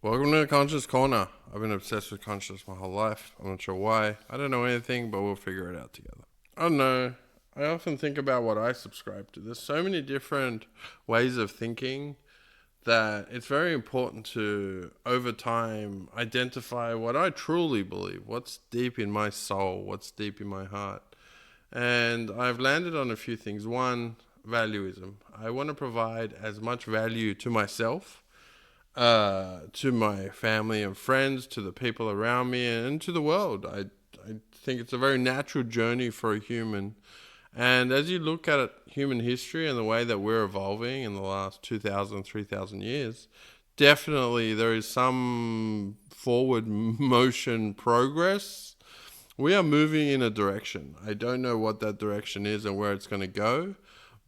Welcome to the Conscious Corner. I've been obsessed with consciousness my whole life. I'm not sure why. I don't know anything, but we'll figure it out together. I don't know. I often think about what I subscribe to. There's so many different ways of thinking that it's very important to, over time, identify what I truly believe, what's deep in my soul, what's deep in my heart. And I've landed on a few things. One, valuism. I want to provide as much value to myself, to my family and friends, to the people around me, and to the world. I think it's a very natural journey for a human. And as you look at human history and the way that we're evolving in the last 2,000, 3,000 years, definitely there is some forward motion progress. We are moving in a direction. I don't know what that direction is and where it's going to go.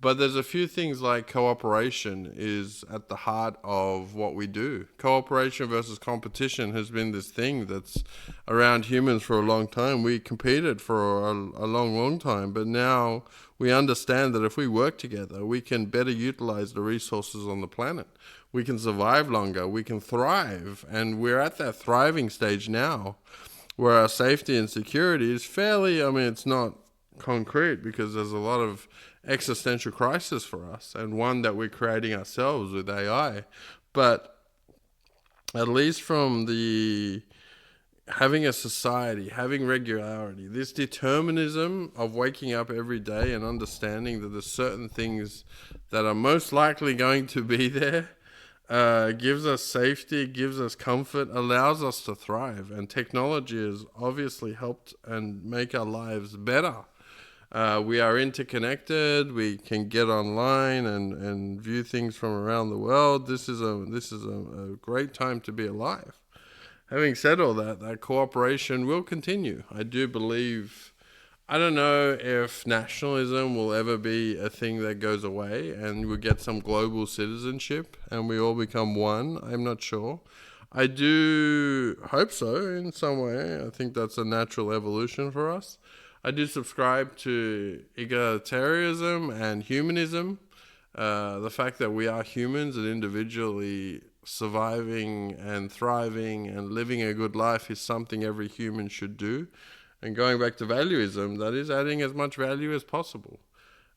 But there's a few things like cooperation is at the heart of what we do. Cooperation versus competition has been this thing that's around humans for a long time. We competed for a long, long time, but now we understand that if we work together, we can better utilize the resources on the planet. We can survive longer, we can thrive, and we're at that thriving stage now where our safety and security is fairly, it's not concrete because there's a lot of existential crisis for us, and one that we're creating ourselves with AI. But at least from the having a society, having regularity, this determinism of waking up every day and understanding that there's certain things that are most likely going to be there, gives us safety, gives us comfort, allows us to thrive. And technology has obviously helped and make our lives better. We are interconnected. We can get online and view things from around the world. This is a great time to be alive. Having said all that, that cooperation will continue. I do believe. I don't know if nationalism will ever be a thing that goes away and we get some global citizenship and we all become one. I'm not sure. I do hope so in some way. I think that's a natural evolution for us. I do subscribe to egalitarianism and humanism. The fact that we are humans and individually surviving and thriving and living a good life is something every human should do. And going back to valuism, that is adding as much value as possible.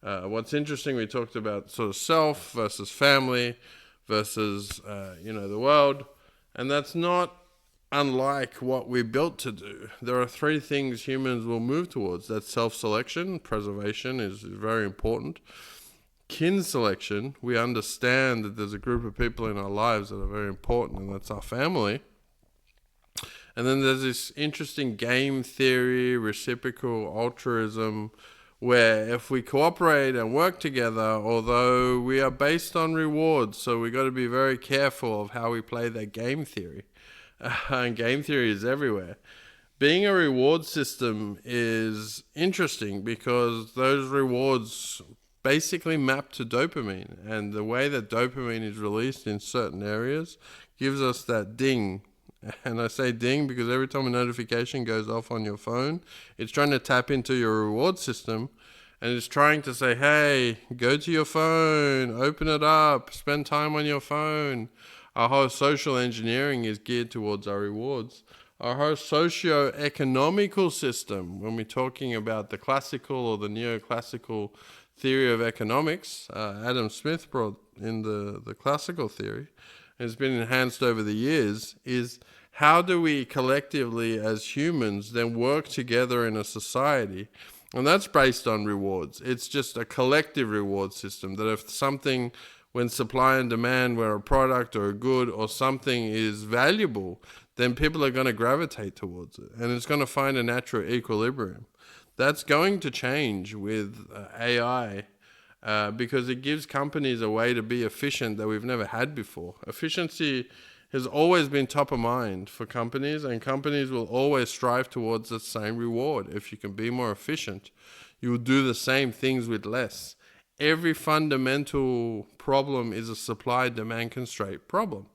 What's interesting, we talked about sort of self versus family versus, the world. And that's not unlike what we're built to do. There are three things humans will move towards. That's self-selection. Preservation is very important. Kin selection. We understand that there's a group of people in our lives that are very important, and that's our family. And then there's this interesting game theory, reciprocal altruism, where if we cooperate and work together, although we are based on rewards, so we got to be very careful of how we play that game theory. And game theory is everywhere. Being a reward system is interesting because those rewards basically map to dopamine, and the way that dopamine is released in certain areas gives us that ding. And I say ding because every time a notification goes off on your phone, it's trying to tap into your reward system, and it's trying to say, hey, go to your phone, open it up, spend time on your phone. Our whole social engineering is geared towards our rewards. Our whole socio-economical system, when we're talking about the classical or the neoclassical theory of economics, Adam Smith brought in the classical theory, and it's been enhanced over the years, is how do we collectively as humans then work together in a society? And that's based on rewards. It's just a collective reward system that if something, when supply and demand, where a product or a good or something is valuable, then people are going to gravitate towards it. And it's going to find a natural equilibrium. That's going to change with AI because it gives companies a way to be efficient that we've never had before. Efficiency has always been top of mind for companies, and companies will always strive towards the same reward. If you can be more efficient, you will do the same things with less. Every fundamental problem is a supply-demand constraint problem.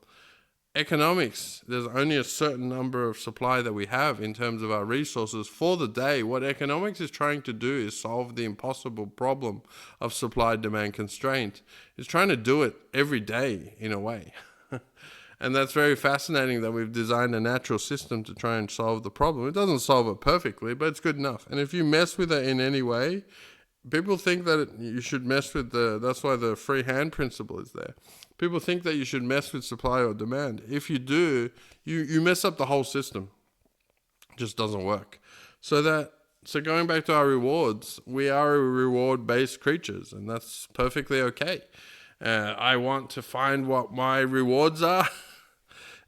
Economics, there's only a certain number of supply that we have in terms of our resources for the day. What economics is trying to do is solve the impossible problem of supply-demand constraint. It's trying to do it every day in a way. And that's very fascinating that we've designed a natural system to try and solve the problem. It doesn't solve it perfectly, but it's good enough. And if you mess with it in any way, people think that you should mess with that's why the free hand principle is there. People think that you should mess with supply or demand. If you do, you mess up the whole system. It just doesn't work. So going back to our rewards, we are reward-based creatures, and that's perfectly okay. I want to find what my rewards are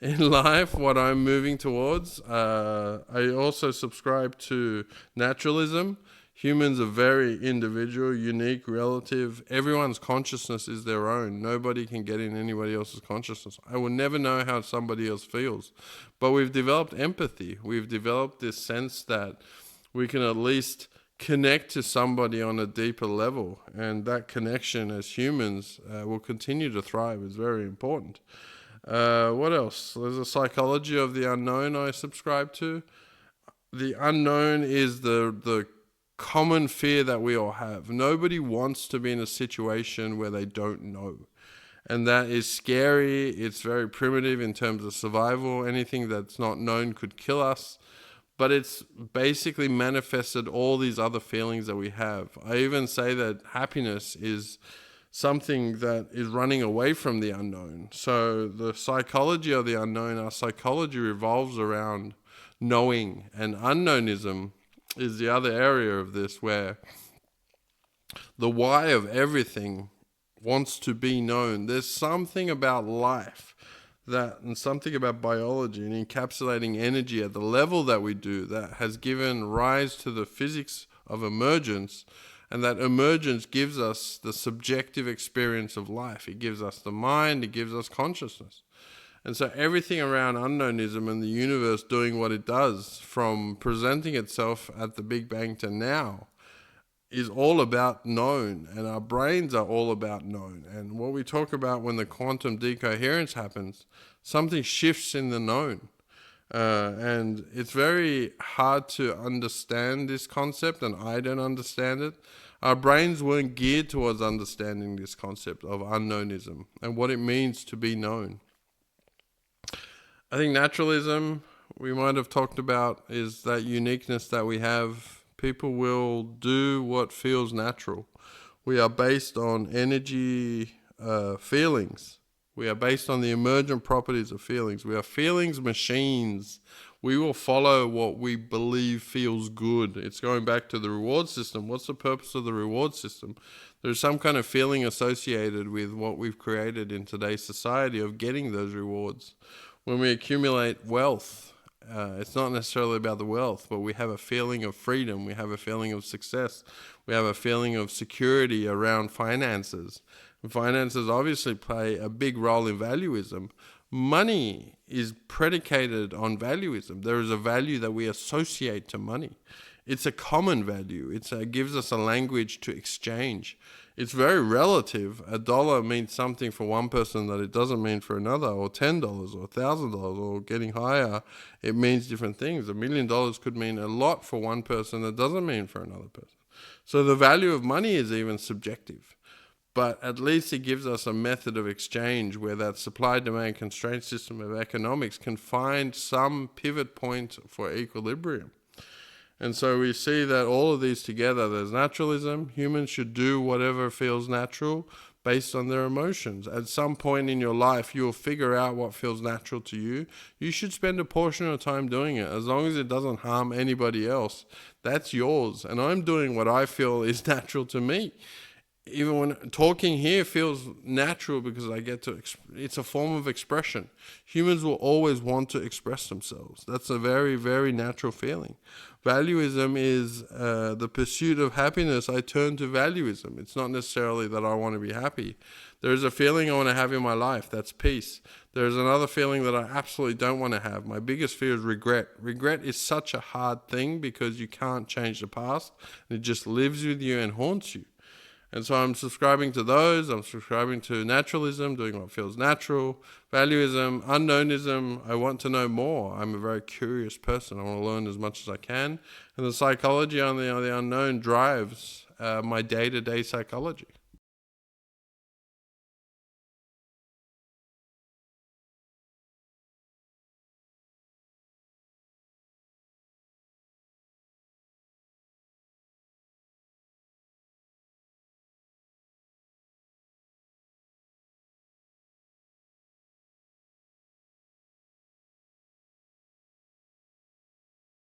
in life, what I'm moving towards. I also subscribe to naturalism. Humans are very individual, unique, relative. Everyone's consciousness is their own. Nobody can get in anybody else's consciousness. I will never know how somebody else feels. But we've developed empathy. We've developed this sense that we can at least connect to somebody on a deeper level. And that connection as humans will continue to thrive. It's very important. What else? There's a psychology of the unknown I subscribe to. The unknown is the common fear that we all have. Nobody wants to be in a situation where they don't know. And that is scary. It's very primitive in terms of survival. Anything that's not known could kill us. But it's basically manifested all these other feelings that we have. I even say that happiness is something that is running away from the unknown. So the psychology of the unknown, our psychology revolves around knowing, and unknownism is the other area of this, where the why of everything wants to be known. There's something about life and something about biology and encapsulating energy at the level that we do that has given rise to the physics of emergence. And that emergence gives us the subjective experience of life. It gives us the mind, it gives us consciousness. And so everything around unknownism and the universe doing what it does, from presenting itself at the Big Bang to now, is all about known. And our brains are all about known. And what we talk about when the quantum decoherence happens, something shifts in the known. And it's very hard to understand this concept, and I don't understand it. Our brains weren't geared towards understanding this concept of unknownism and what it means to be known. I think naturalism, we might have talked about, is that uniqueness that we have. People will do what feels natural. We are based on energy, feelings. We are based on the emergent properties of feelings. We are feelings machines. We will follow what we believe feels good. It's going back to the reward system. What's the purpose of the reward system? There's some kind of feeling associated with what we've created in today's society of getting those rewards. When we accumulate wealth, it's not necessarily about the wealth, but we have a feeling of freedom. We have a feeling of success. We have a feeling of security around finances. And finances obviously play a big role in valuism. Money is predicated on valuism. There is a value that we associate to money. It's a common value. It gives us a language to exchange. It's very relative. $1 means something for one person that it doesn't mean for another, or $10 or $1,000, or getting higher, it means different things. $1 million could mean a lot for one person that doesn't mean for another person. So the value of money is even subjective. But at least it gives us a method of exchange where that supply-demand constraint system of economics can find some pivot point for equilibrium. And so we see that all of these together, there's naturalism. Humans should do whatever feels natural based on their emotions. At some point in your life, you'll figure out what feels natural to you. You should spend a portion of time doing it. As long as it doesn't harm anybody else, that's yours. And I'm doing what I feel is natural to me. Even when talking here feels natural because I get to, it's a form of expression. Humans will always want to express themselves. That's a very, very natural feeling. Valuism is the pursuit of happiness. I turn to valuism. It's not necessarily that I want to be happy. There's a feeling I want to have in my life. That's peace. There's another feeling that I absolutely don't want to have. My biggest fear is regret. Regret is such a hard thing because you can't change the past. It just lives with you and haunts you. And so I'm subscribing to those. I'm subscribing to naturalism, doing what feels natural, valuism, unknownism. I want to know more. I'm a very curious person. I want to learn as much as I can. And the psychology on the unknown drives my day-to-day psychology.